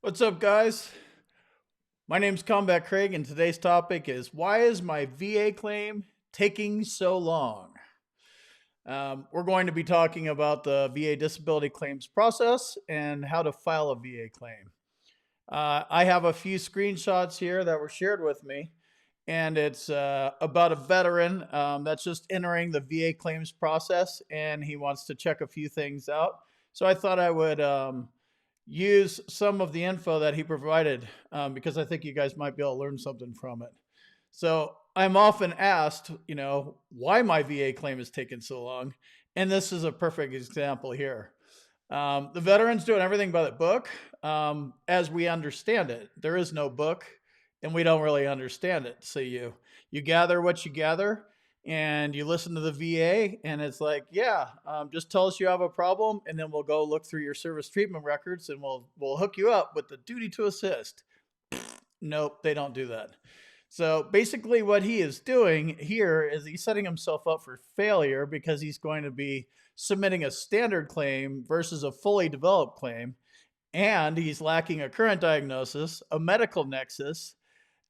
What's up, guys? My name's Combat Craig, and today's topic is why is my VA claim taking so long? We're going to be talking about the VA disability claims process and how to file a VA claim. I have a few screenshots here that were shared with me, and it's about a veteran that's just entering the VA claims process, and he wants to check a few things out. So I thought I would use some of the info that he provided because I think you guys might be able to learn something from it. So I'm often asked, why my VA claim is taking so long. And this is a perfect example here. The veteran's doing everything by the book as we understand it. There is no book and we don't really understand it. So you gather what you gather and you listen to the VA and it's like, yeah, just tell us you have a problem and then we'll go look through your service treatment records and we'll hook you up with the duty to assist. Nope, they don't do that. So basically what he is doing here is he's setting himself up for failure because he's going to be submitting a standard claim versus a fully developed claim. And he's lacking a current diagnosis, a medical nexus,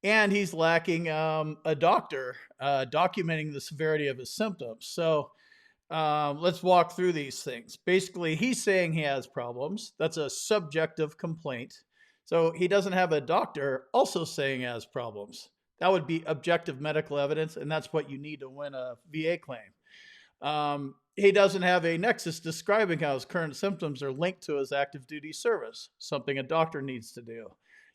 and he's lacking a doctor documenting the severity of his symptoms. So let's walk through these things. Basically, he's saying he has problems. That's a subjective complaint. So he doesn't have a doctor also saying he has problems. That would be objective medical evidence, and that's what you need to win a VA claim. He doesn't have a nexus describing how his current symptoms are linked to his active duty service, something a doctor needs to do.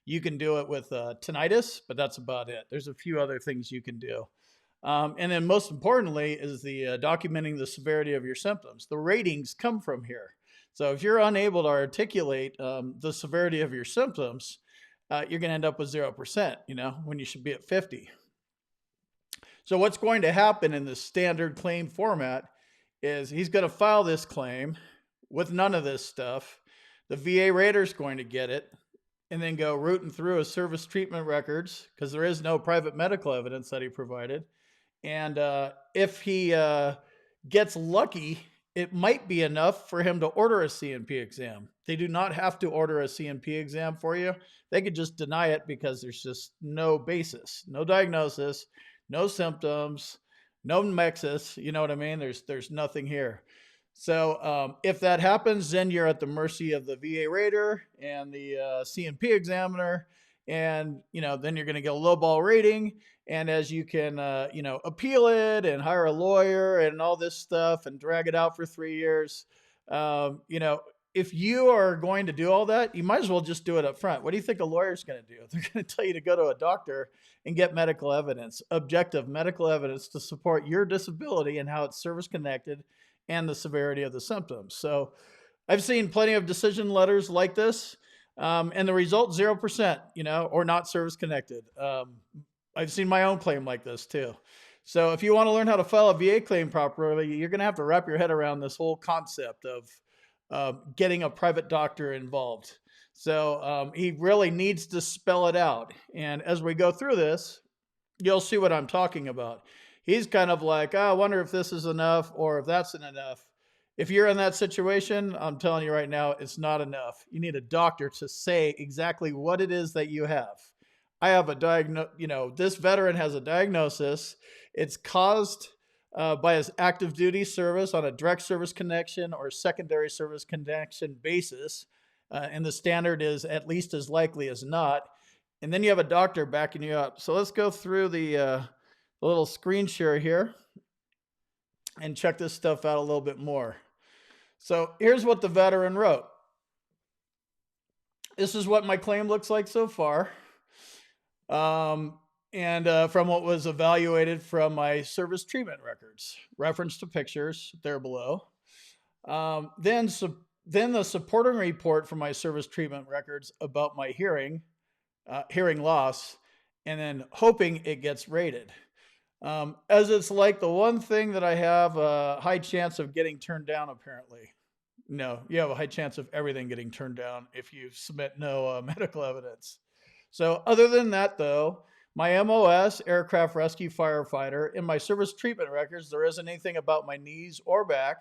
You can do it with tinnitus, but that's about it. There's a few other things you can do. And then most importantly is the documenting the severity of your symptoms. The ratings come from here. So if you're unable to articulate the severity of your symptoms, you're going to end up with 0%, when you should be at 50. So what's going to happen in the standard claim format is he's going to file this claim with none of this stuff. The VA rater is going to get it and then go rooting through his service treatment records because there is no private medical evidence that he provided. And if he gets lucky, it might be enough for him to order a CNP exam. They do not have to order a CNP exam for you. They could just deny it because there's just no basis, no diagnosis, no symptoms, no nexus. You know what I mean? There's nothing here. So if that happens, then you're at the mercy of the VA rater and the CNP examiner. And, then you're going to get a lowball rating. And as you can, appeal it and hire a lawyer and all this stuff and drag it out for 3 years, if you are going to do all that, you might as well just do it up front. What do you think a lawyer's going to do? They're going to tell you to go to a doctor and get medical evidence, objective medical evidence to support your disability and how it's service connected and the severity of the symptoms. So I've seen plenty of decision letters like this. And the result, 0%, or not service connected. I've seen my own claim like this too. So if you want to learn how to file a VA claim properly, you're going to have to wrap your head around this whole concept of getting a private doctor involved. So he really needs to spell it out. And as we go through this, you'll see what I'm talking about. He's kind of like, I wonder if this is enough or if that's enough. If you're in that situation, I'm telling you right now, it's not enough. You need a doctor to say exactly what it is that you have. I have a this veteran has a diagnosis. It's caused by his active duty service on a direct service connection or secondary service connection basis. And the standard is at least as likely as not. And then you have a doctor backing you up. So let's go through the little screen share here and check this stuff out a little bit more. So here's what the veteran wrote. This is what my claim looks like so far. And from what was evaluated from my service treatment records, reference to pictures there below. Then the supporting report from my service treatment records about my hearing loss, and then hoping it gets rated. As it's like the one thing that I have a high chance of getting turned down, apparently. No, you have a high chance of everything getting turned down if you submit no medical evidence. So other than that, though, my MOS, aircraft rescue firefighter, in my service treatment records, there isn't anything about my knees or back,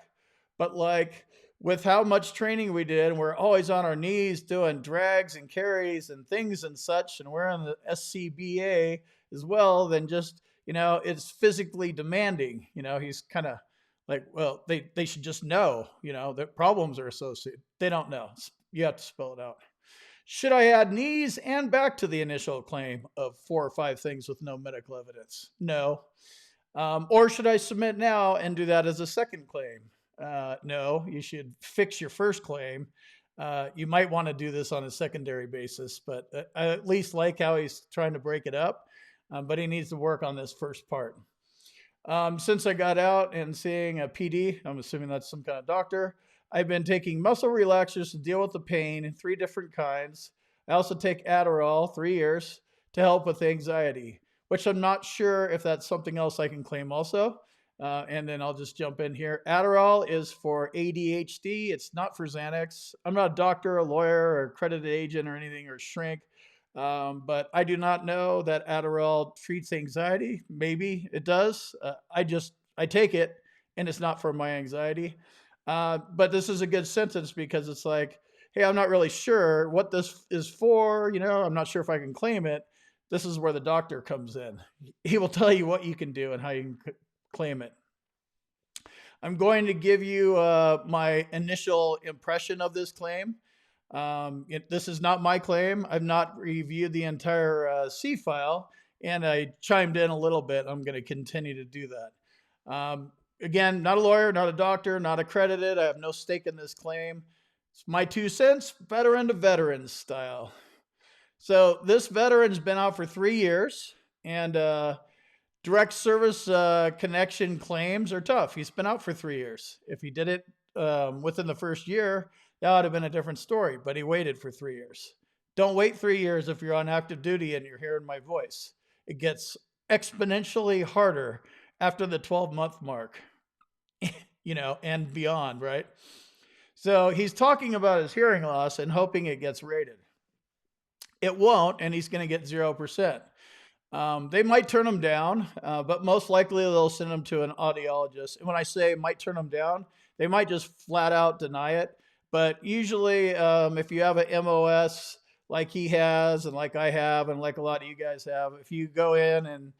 but like with how much training we did, and we're always on our knees doing drags and carries and things and such, and we're on the SCBA as well, then just, it's physically demanding. He's kind of like, well, they should just know, that problems are associated. They don't know. You have to spell it out. Should I add knees and back to the initial claim of 4 or 5 things with no medical evidence? No. Or should I submit now and do that as a second claim? No, you should fix your first claim. You might want to do this on a secondary basis, but I at least like how he's trying to break it up, but he needs to work on this first part. Since I got out and seeing a PD, I'm assuming that's some kind of doctor, I've been taking muscle relaxers to deal with the pain, 3 different kinds. I also take Adderall, 3 years, to help with anxiety, which I'm not sure if that's something else I can claim also. And then I'll just jump in here. Adderall is for ADHD. It's not for Xanax. I'm not a doctor, a lawyer, or accredited agent or anything, or shrink. But I do not know that Adderall treats anxiety. Maybe it does. I take it, and it's not for my anxiety. But this is a good sentence because it's like, hey, I'm not really sure what this is for. I'm not sure if I can claim it. This is where the doctor comes in. He will tell you what you can do and how you can claim it. I'm going to give you my initial impression of this claim. This is not my claim. I've not reviewed the entire C file, and I chimed in a little bit. I'm going to continue to do that. Again, not a lawyer, not a doctor, not accredited. I have no stake in this claim. It's my 2 cents, veteran to veteran style. So this veteran's been out for 3 years, and direct service connection claims are tough. He's been out for 3 years. If he did it within the first year, that would have been a different story, but he waited for 3 years. Don't wait 3 years if you're on active duty and you're hearing my voice. It gets exponentially harder after the 12-month mark, and beyond, right? So he's talking about his hearing loss and hoping it gets rated. It won't, and he's going to get 0%. They might turn him down, but most likely they'll send him to an audiologist. And when I say might turn him down, they might just flat out deny it. But usually, if you have an MOS like he has and like I have and like a lot of you guys have, if you go in and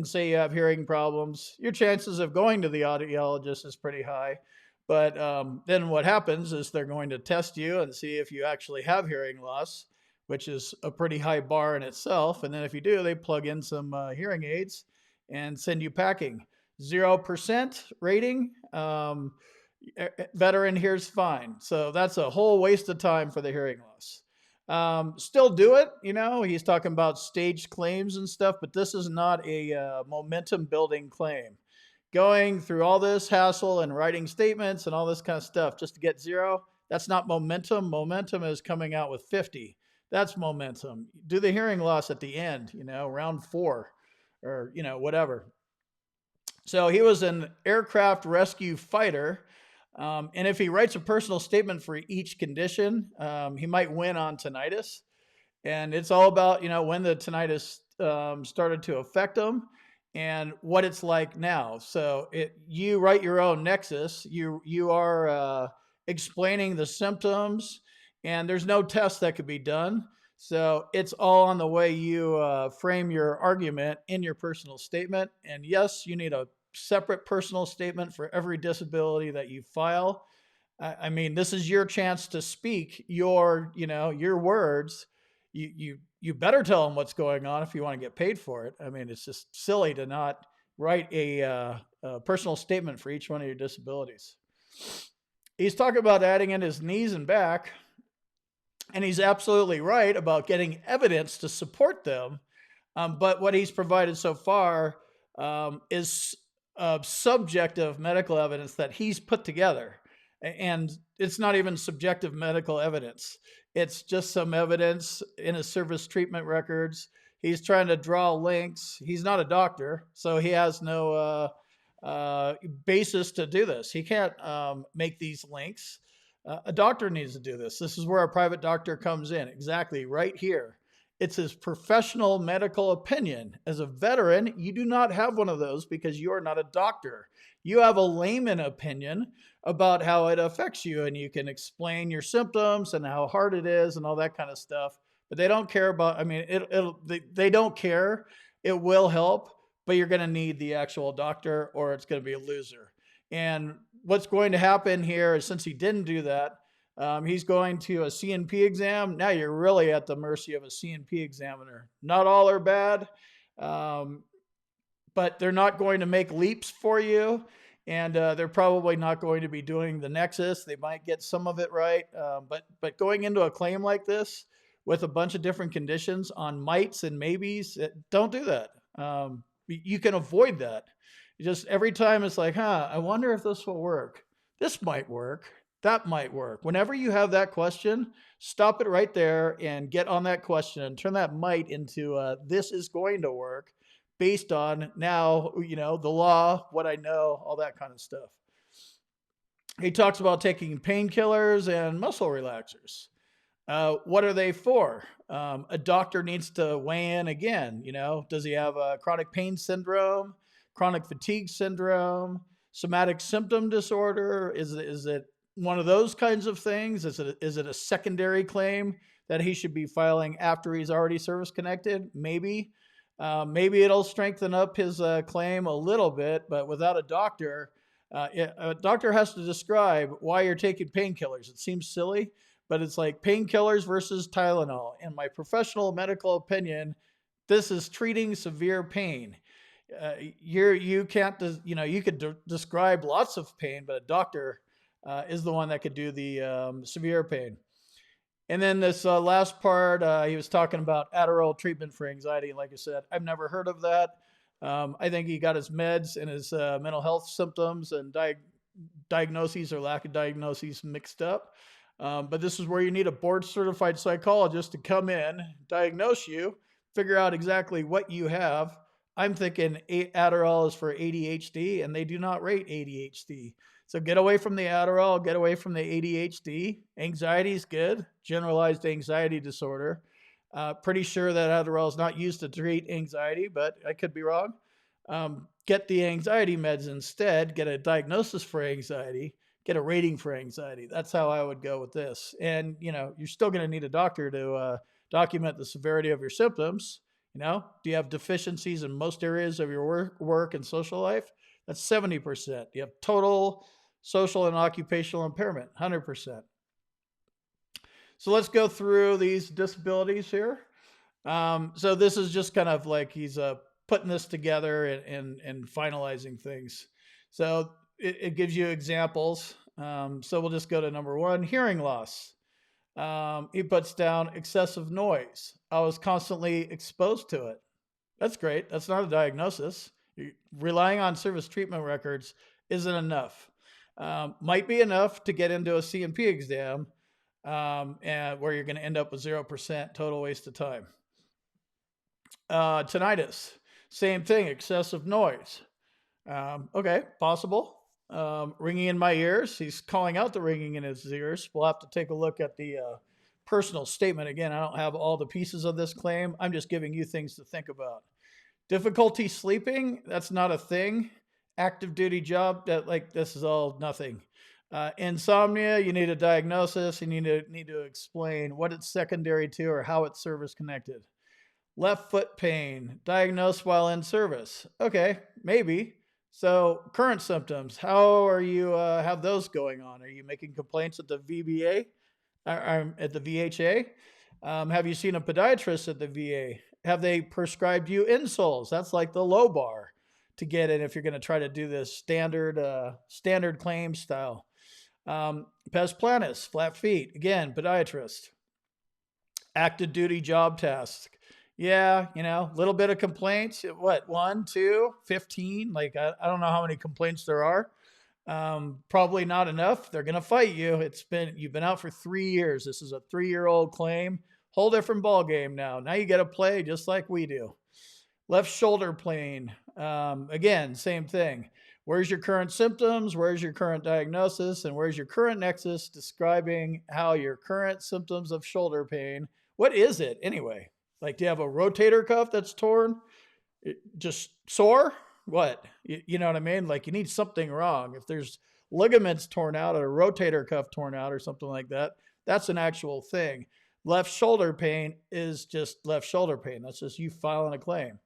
say you have hearing problems, your chances of going to the audiologist is pretty high. But then what happens is they're going to test you and see if you actually have hearing loss, which is a pretty high bar in itself. And then if you do, they plug in some hearing aids and send you packing. 0% rating, veteran hears fine. So that's a whole waste of time for the hearing loss. Still do it. He's talking about staged claims and stuff, but this is not a momentum building claim. Going through all this hassle and writing statements and all this kind of stuff just to get 0, that's not momentum. Momentum is coming out with 50. That's momentum. Do the hearing loss at the end, round 4 or, whatever. So he was an aircraft rescue fighter. And if he writes a personal statement for each condition, he might win on tinnitus. And it's all about, when the tinnitus started to affect him and what it's like now. So you write your own nexus. You are explaining the symptoms, and there's no test that could be done. So it's all on the way you frame your argument in your personal statement. And yes, you need a separate personal statement for every disability that you file. I mean, this is your chance to speak your words. You better tell them what's going on if you want to get paid for it. I mean, it's just silly to not write a personal statement for each one of your disabilities. He's talking about adding in his knees and back, and he's absolutely right about getting evidence to support them. But what he's provided so far is subjective medical evidence that he's put together. And it's not even subjective medical evidence. It's just some evidence in his service treatment records. He's trying to draw links. He's not a doctor, so he has no basis to do this. He can't make these links. A doctor needs to do this. This is where a private doctor comes in. Exactly right here It's his professional medical opinion. As a veteran, you do not have one of those because you are not a doctor. You have a layman opinion about how it affects you, and you can explain your symptoms and how hard it is and all that kind of stuff. But they don't care about, I mean, they don't care. It will help, but you're going to need the actual doctor or it's going to be a loser. And what's going to happen here is, since he didn't do that, he's going to a CNP exam. Now you're really at the mercy of a CNP examiner. Not all are bad, but they're not going to make leaps for you. And they're probably not going to be doing the nexus. They might get some of it right. But going into a claim like this with a bunch of different conditions on mights and maybes, don't do that. You can avoid that. Just every time it's like, I wonder if this will work. This might work. That might work. Whenever you have that question, stop it right there and get on that question and turn that might into this is going to work based on now, the law, what I know, all that kind of stuff. He talks about taking painkillers and muscle relaxers. What are they for? A doctor needs to weigh in again. Does he have a chronic pain syndrome, chronic fatigue syndrome, somatic symptom disorder? Is it one of those kinds of things? Is it a secondary claim that he should be filing after he's already service connected? Maybe. Maybe it'll strengthen up his claim a little bit, but without a doctor has to describe why you're taking painkillers. It seems silly, but it's like painkillers versus Tylenol. In my professional medical opinion, this is treating severe pain. You can't, you could describe lots of pain, but a doctor is the one that could do the severe pain. And then this last part, he was talking about Adderall treatment for anxiety. Like I said, I've never heard of that. I think he got his meds and his mental health symptoms and diagnoses or lack of diagnoses mixed up. But this is where you need a board-certified psychologist to come in, diagnose you, figure out exactly what you have. I'm thinking Adderall is for ADHD, and they do not rate ADHD. So get away from the Adderall, get away from the ADHD. Anxiety is good, generalized anxiety disorder. Pretty sure that Adderall is not used to treat anxiety, but I could be wrong. Get the anxiety meds instead, get a diagnosis for anxiety, get a rating for anxiety. That's how I would go with this. And, you're still going to need a doctor to document the severity of your symptoms. Do you have deficiencies in most areas of your work and social life? That's 70%. You have total social and occupational impairment, 100%. So let's go through these disabilities here. So this is just kind of like he's putting this together and finalizing things. So it gives you examples. So we'll just go to number 1, hearing loss. He puts down excessive noise. I was constantly exposed to it. That's great. That's not a diagnosis. Relying on service treatment records isn't enough. Might be enough to get into a CNP exam, and where you're going to end up with 0% total waste of time. Tinnitus, same thing, excessive noise. Okay, possible. Ringing in my ears. He's calling out the ringing in his ears. We'll have to take a look at the personal statement. Again, I don't have all the pieces of this claim. I'm just giving you things to think about. Difficulty sleeping, that's not a thing. Active duty job, this is all nothing. Insomnia, you need a diagnosis and you need to explain what it's secondary to or how it's service connected. Left foot pain, diagnosed while in service. Okay, maybe. So current symptoms, how are you have those going on? Are you making complaints at the VBA, at the VHA? Have you seen a podiatrist at the VA? Have they prescribed you insoles? That's like the low bar to get in if you're going to try to do this standard claim style. Pes Planus, flat feet. Again, podiatrist. Active duty job task. Yeah, little bit of complaints. What, 1, 2, 15? I don't know how many complaints there are. Probably not enough. They're going to fight you. You've been out for 3 years. This is a 3-year-old claim. Whole different ball game now. Now you got to play just like we do. Left shoulder pain. Again, same thing. Where's your current symptoms? Where's your current diagnosis? And where's your current nexus describing how your current symptoms of shoulder pain, what is it anyway? Like, do you have a rotator cuff that's torn? Just sore? What? You know what I mean? Like, you need something wrong. If there's ligaments torn out or a rotator cuff torn out or something like that, that's an actual thing. Left shoulder pain is just left shoulder pain. That's just you filing a claim.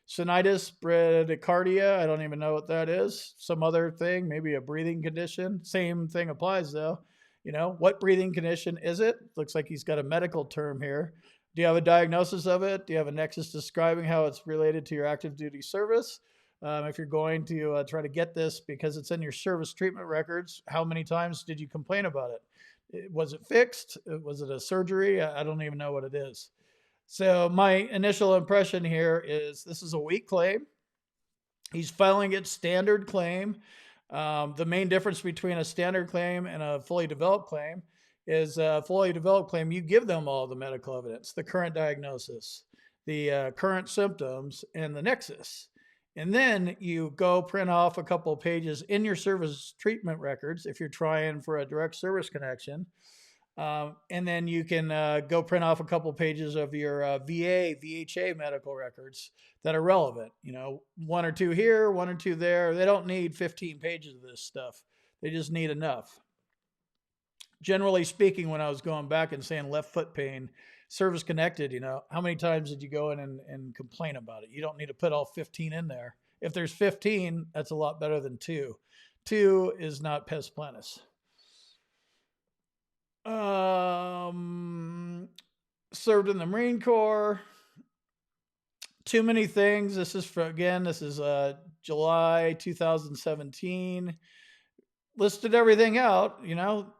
Tinnitus, bradycardia, I don't even know what that is. Some other thing, maybe a breathing condition. Same thing applies though. What breathing condition is it? Looks like he's got a medical term here. Do you have a diagnosis of it? Do you have a nexus describing how it's related to your active duty service? If you're going to try to get this because it's in your service treatment records, how many times did you complain about it? Was it fixed? Was it a surgery? I don't even know what it is. So my initial impression here is this is a weak claim. He's filing it standard claim. The main difference between a standard claim and a fully developed claim is a fully developed claim, you give them all the medical evidence, the current diagnosis, the current symptoms, and the nexus. And then you go print off a couple of pages in your service treatment records if you're trying for a direct service connection. And then you can go print off a couple of pages of your VHA medical records that are relevant. One or two here, one or two there. They don't need 15 pages of this stuff. They just need enough. Generally speaking, when I was going back and saying left foot pain, service connected, how many times did you go in and complain about it? You don't need to put all 15 in there. If there's 15, that's a lot better than 2. 2 is not Pes Planus. Served in the Marine Corps. Too many things. This is July 2017. Listed everything out,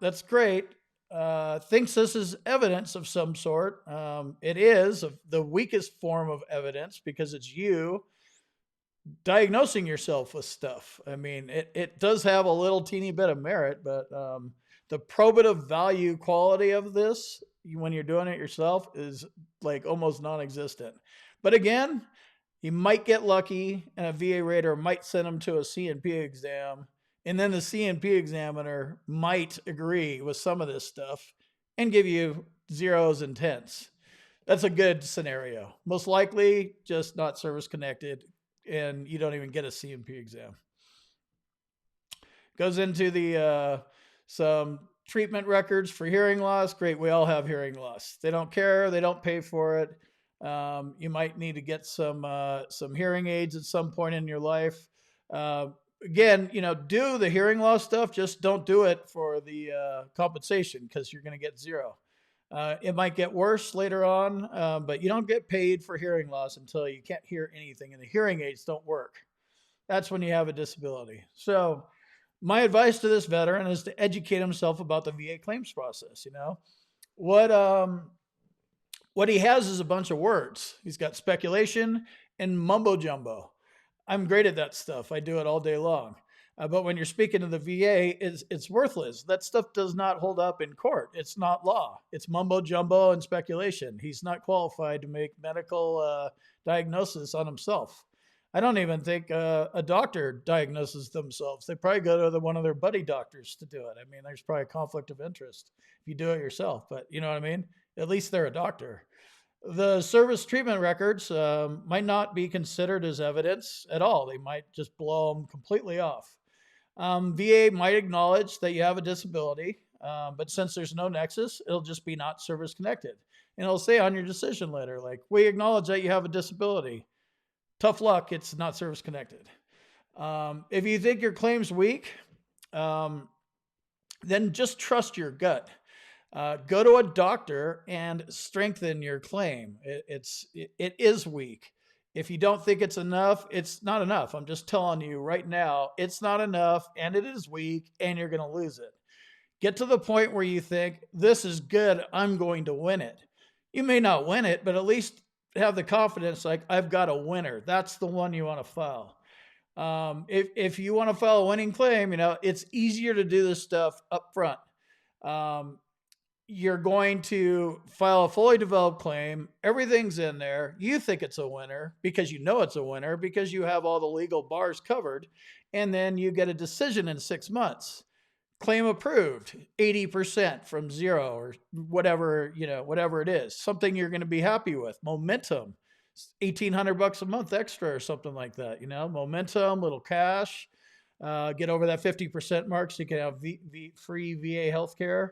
that's great. Thinks this is evidence of some sort. It is the weakest form of evidence because it's you diagnosing yourself with stuff. I mean, it does have a little teeny bit of merit, but the probative value quality of this when you're doing it yourself is like almost non-existent. But again, you might get lucky and a VA rater might send him to a C&P exam. And then the C&P examiner might agree with some of this stuff and give you 0s and 10s. That's a good scenario. Most likely just not service connected and you don't even get a C&P exam. Goes into the some treatment records for hearing loss. Great, we all have hearing loss. They don't care, they don't pay for it. You might need to get some hearing aids at some point in your life. Again, do the hearing loss stuff. Just don't do it for the compensation because you're going to get 0. It might get worse later on, but you don't get paid for hearing loss until you can't hear anything and the hearing aids don't work. That's when you have a disability. So my advice to this veteran is to educate himself about the VA claims process. What he has is a bunch of words. He's got speculation and mumbo jumbo. I'm great at that stuff. I do it all day long. But when you're speaking to the VA, it's worthless. That stuff does not hold up in court. It's not law. It's mumbo jumbo and speculation. He's not qualified to make medical diagnosis on himself. I don't even think a doctor diagnoses themselves. They probably go to one of their buddy doctors to do it. I mean, there's probably a conflict of interest if you do it yourself, but you know what I mean? At least they're a doctor. The service treatment records might not be considered as evidence at all. They might just blow them completely off. VA might acknowledge that you have a disability, but since there's no nexus, it'll just be not service connected. And it'll say on your decision letter, like, we acknowledge that you have a disability. Tough luck, it's not service connected. If you think your claim's weak, then just trust your gut. Go to a doctor and strengthen your claim. It is weak. If you don't think it's enough, it's not enough. I'm just telling you right now, it's not enough and it is weak and you're going to lose it. Get to the point where you think, this is good, I'm going to win it. You may not win it, but at least have the confidence, like, I've got a winner. That's the one you want to file. If you want to file a winning claim, it's easier to do this stuff up front. You're going to file a fully developed claim. Everything's in there. You think it's a winner because you know it's a winner because you have all the legal bars covered. And then you get a decision in 6 months. claim approved, 80% from zero or whatever, whatever it is, something you're going to be happy with. Momentum, $1,800 a month extra or something like that, momentum, little cash, get over that 50% mark so you can have free VA healthcare.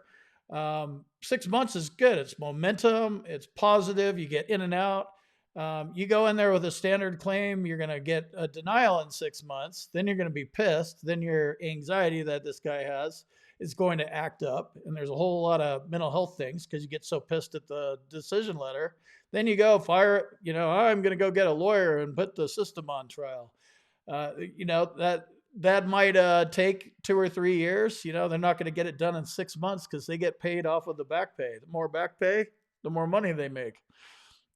6 months is good. It's momentum. It's positive. You get in and out. You go in there with a standard claim, you're going to get a denial in 6 months. Then you're going to be pissed. Then your anxiety that this guy has is going to act up. And there's a whole lot of mental health things because you get so pissed at the decision letter. Then you go fire, I'm going to go get a lawyer and put the system on trial. That might take 2 or 3 years. They're not going to get it done in 6 months because they get paid off of the back pay. The more back pay, the more money they make.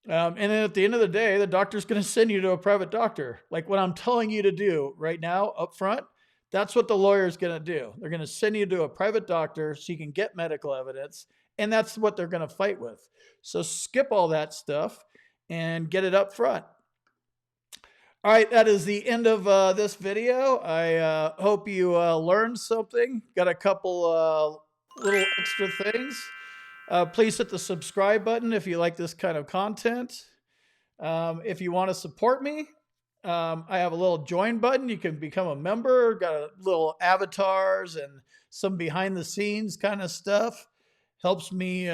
And then at the end of the day, the doctor's going to send you to a private doctor. Like what I'm telling you to do right now up front, that's what the lawyer's going to do. They're going to send you to a private doctor so you can get medical evidence. And that's what they're going to fight with. So skip all that stuff and get it up front. All right, that is the end of this video. I hope you learned something. Got a couple little extra things. Please hit the subscribe button if you like this kind of content. If you want to support me, I have a little join button. You can become a member. Got a little avatars and some behind the scenes kind of stuff. Helps me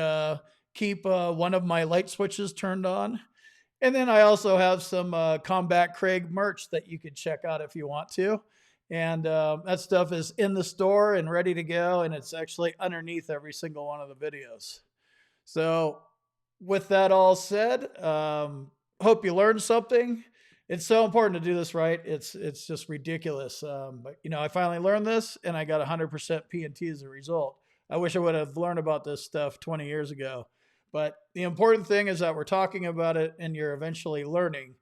keep one of my light switches turned on. And then I also have some Combat Craig merch that you could check out if you want to. And that stuff is in the store and ready to go. And it's actually underneath every single one of the videos. So with that all said, hope you learned something. It's so important to do this right. It's just ridiculous. But I finally learned this and I got 100% P&T as a result. I wish I would have learned about this stuff 20 years ago. But the important thing is that we're talking about it and you're eventually learning.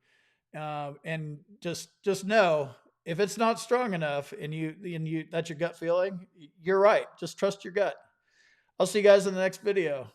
And just know if it's not strong enough and you that's your gut feeling, you're right. Just trust your gut. I'll see you guys in the next video.